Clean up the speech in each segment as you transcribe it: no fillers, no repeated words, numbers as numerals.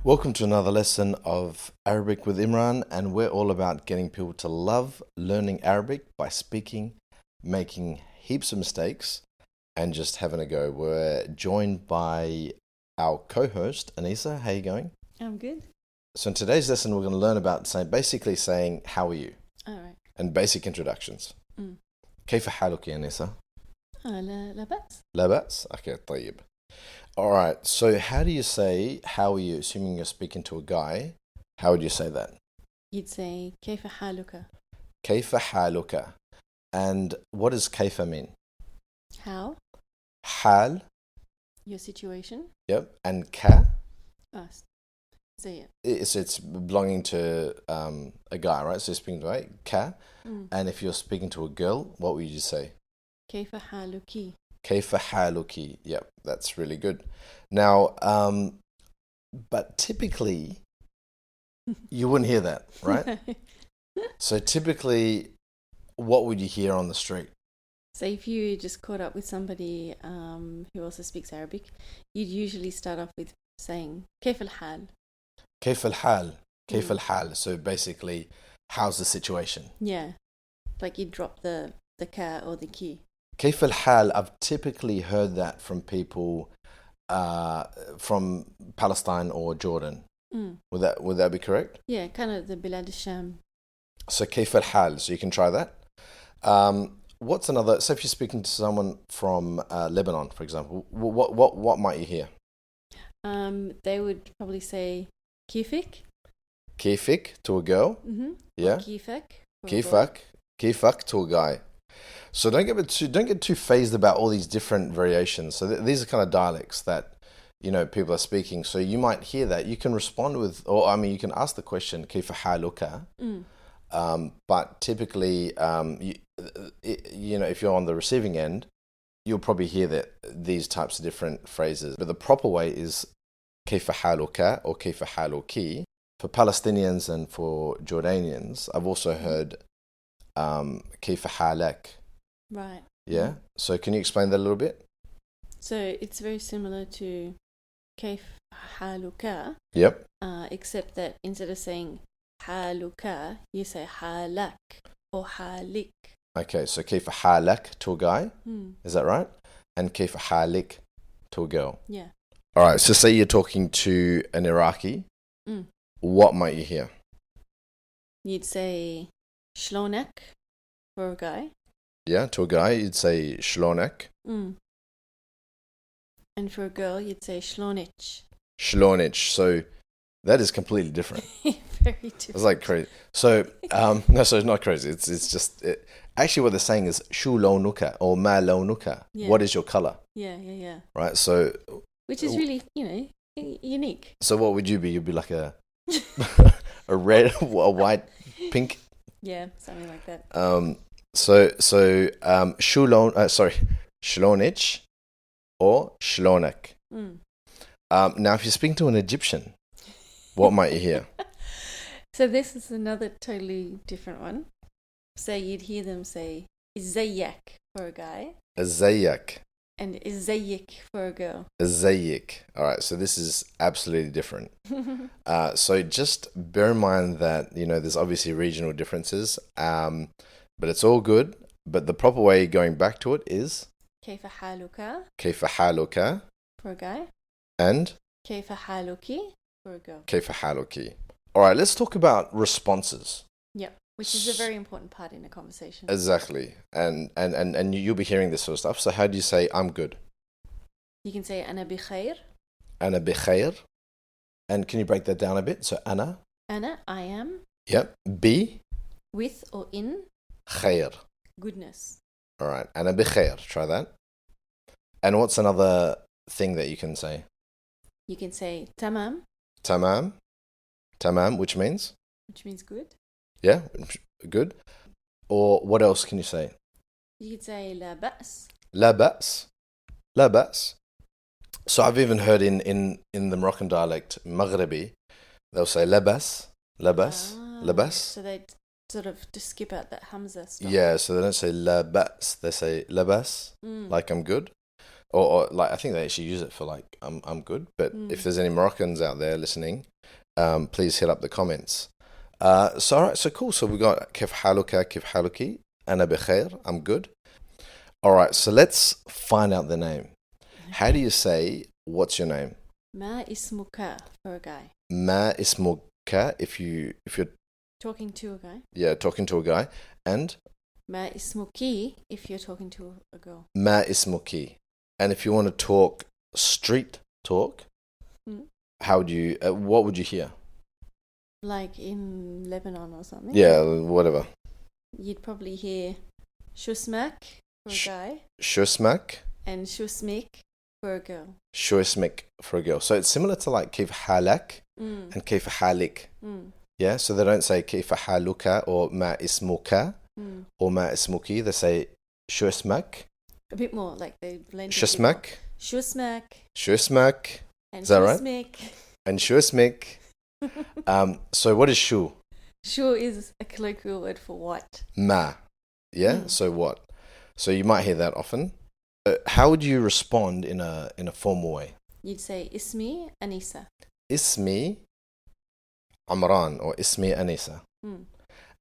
Welcome to another lesson of Arabic with Imran, and we're all about getting people to love learning Arabic by speaking, making heaps of mistakes, and just having a go. We're joined by our co-host, Anisa. How are you going? I'm good. So in today's lesson, we're going to learn about basically saying, how are you? All right. And basic introductions. Mm. كيف حالك يا أنيسة؟ لا بأس. لا بأس. Okay, طيب. All right, so how do you say, how are you, assuming you're speaking to a guy, how would you say that? You'd say كيف حالك? كيف حالك? And what does كيف mean? How? حال, Your situation? yep, and ka, Us. Say it. it's belonging to a guy, right? So you're speaking to a guy, ka, and if you're speaking to a girl, what would you say? كيف حالك? كيف حالك? Yep, that's really good. Now, but typically, you wouldn't hear that, right? So typically, what would you hear on the street? So if you just caught up with somebody who also speaks Arabic, you'd usually start off with saying كيف الحال? كيف الحال? كيف الحال? So basically, how's the situation? Yeah. Like you drop the ka or the ki. كيف الحال? I've typically heard that from people from Palestine or Jordan. Would that be correct? Yeah, kind of the Bilad al-Sham. So كيف الحال? So you can try that. What's another? So if you're speaking to someone from Lebanon, for example, what might you hear? They would probably say كيفك. كيفك to a girl. Mm-hmm. Yeah. كيفك. كيفك. كيفك to a guy. So don't get too phased about all these different variations. So these are kind of dialects that people are speaking. So you might hear that. You can respond with, or I mean, you can ask the question كيف حالك. But typically, if you're on the receiving end, you'll probably hear these types of different phrases. But the proper way is كيف حالك or كيف حالك. For Palestinians and for Jordanians, I've also heard كيف حالك. Right. Yeah. So can you explain that a little bit? So it's very similar to كيف حالك. Yep. Except that instead of saying حالك, you say حالك or حالك. Okay, so كيف حالك to a guy, is that right? And كيف حالك to a girl. Yeah. All right, so say you're talking to an Iraqi, what might you hear? You'd say شلونك for a guy. Yeah, to a guy, you'd say شلونك. And for a girl, you'd say شلونك. شلونك. So that is completely different. Very different. It's like crazy. So, no, so it's not crazy. It's just, actually what they're saying is شو لونك or ما لونك. Yeah. What is your color? Yeah. Right, so. Which is really, unique. So what would you be? You'd be like a red, a white, pink. Yeah, something like that. Shlonich or shlonek. Now, if you're speaking to an Egyptian, what might you hear? So this is another totally different one. So you'd hear them say Zayak for a guy. Zayak. And Zayik for a girl. Zayik. All right, so this is absolutely different. So just bear in mind that, there's obviously regional differences, but it's all good. But the proper way going back to it is كيف حالك كيف حالك for a guy. And كيف حالك for a girl. كيف حالك. All right, let's talk about responses. Yeah, which is a very important part in a conversation. Exactly. And you'll be hearing this sort of stuff. So how do you say I'm good? You can say أنا بخير. أنا بخير. And can you break that down a bit? So أنا. أنا, I am. Yep. Be. With or in. خير. Goodness. All right. أنا بخير. Try that. And what's another thing that you can say? You can say تمام. تمام. تمام, which means? Which means good. Yeah, good. Or what else can you say? You could say لا بأس. لا بأس. لا بأس. So I've even heard in the Moroccan dialect, Maghribi, they'll say labas, labas, labas. So they sort of just skip out that hamza stuff. Yeah, so they don't say labas, they say labas, like I'm good. or like I think they actually use it for like I'm good. But if there's any Moroccans out there listening, please hit up the comments. So all right, so cool. So we got كيف حالك كيف حالك أنا بخير, I'm good. All right, so let's find out the name. How do you say what's your name? ما اسمك for a guy. ما اسمك if you're Talking to a guy. talking to a guy, and ما اسمك if you're talking to a girl. ما اسمك. And if you want to talk street talk, how would you? What would you hear? Like in Lebanon or something. Yeah, whatever. You'd probably hear shusmak for a guy Shusmak, and shusmik for a girl. shusmik for a girl. So it's similar to like كيف حالك and كيف حالك. Yeah, so they don't say كيف حالك or ما اسمك or ما اسمك. They say shusmak. A bit more like they blend. Shusmak. Shusmak. Shusmak. And is that right? shusmik. And shusmik. So what is shu? Shu is a colloquial word for what? Ma. Yeah. So what? So you might hear that often. How would you respond in a formal way? You'd say ismi Anisa. Ismi Amran or Ismi Anisa.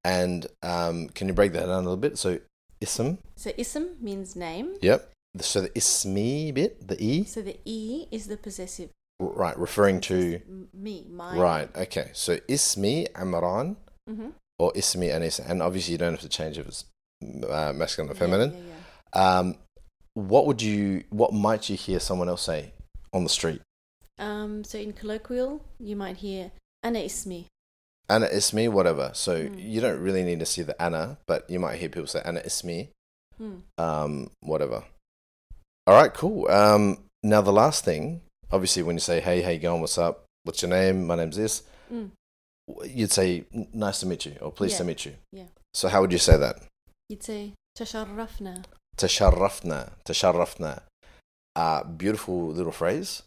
And can you break that down a little bit? So ism. So ism means name. Yep. So the ismi bit, the e. So the e is the possessive. Right, referring to me, my. Right. Okay. So ismi Amran or ismi Anisa, and obviously you don't have to change if it's masculine or feminine. Yeah. What might you hear someone else say on the street? So in colloquial, you might hear Ana ismi. Ana ismi, whatever. So you don't really need to see the Ana, but you might hear people say Ana ismi, whatever. All right, cool. Now the last thing, obviously, when you say, hey, how you going? What's up? What's your name? My name's this. You'd say, nice to meet you, or pleased to meet you. Yeah. So how would you say that? You'd say, tasharrafna. Tasharrafna. Tasharrafna. Beautiful little phrase,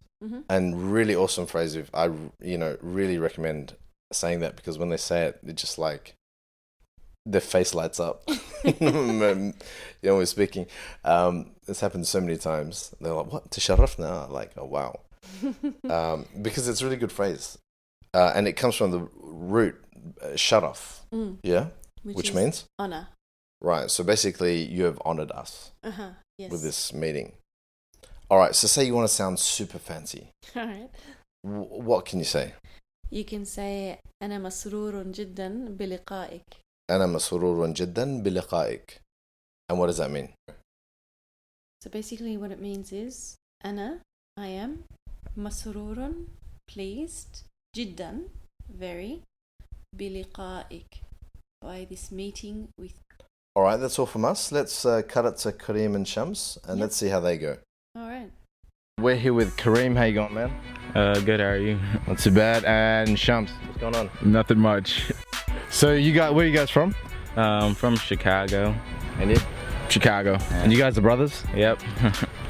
and really awesome phrase. I really recommend saying that, because when they say it, it just like their face lights up. We're speaking. This happens so many times. They're like, what? Tasharrafna? Like, oh, wow. Because it's a really good phrase. And it comes from the root sharaf. Yeah? Which means? Honor. Right. So basically, you have honored us yes. with this meeting. All right. So say you want to sound super fancy. All right. What can you say? You can say, أنا مسرور جدا بلقائك. أنا مسرور جدا بلقائك. And what does that mean? So basically what it means is, أنا, I am, مسرور, pleased, جدا, very, بلقائك, by this meeting with. All right, that's all from us. Let's cut it to Kareem and Shams, and let's see how they go. All right. We're here with Kareem. How you going, man? Good, how are you? Not too bad. And Shams, what's going on? Nothing much. So where are you guys from? From Chicago. And you? Chicago. Yeah. And you guys are brothers? Yep.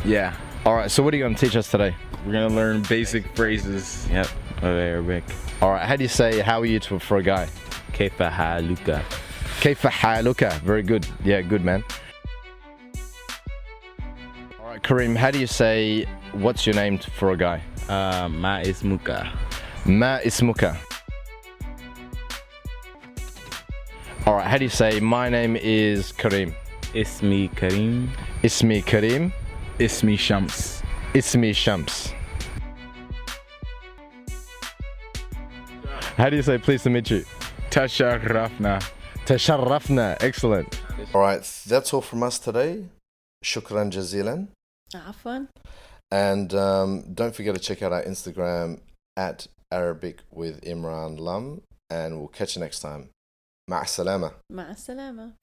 Yeah. All right, so what are you going to teach us today? We're going to learn basic phrases. Yep, of Arabic. All right, how do you say how are you for a guy? كيف حالك? كيف حالك? Very good. Yeah, good, man. All right, Kareem, how do you say what's your name for a guy? ما اسمك? ما اسمك? All right, how do you say my name is Kareem? اسمي كريم. اسمي كريم. اسمي شمس. اسمي شمس. How do you say pleased to meet you? تشرفنا. تشرفنا. Excellent. All right, that's all from us today. Shukran jazilan. عفوا. And don't forget to check out our Instagram at Arabic with Imran Lum, and we'll catch you next time. مع السلامة. مع السلامة.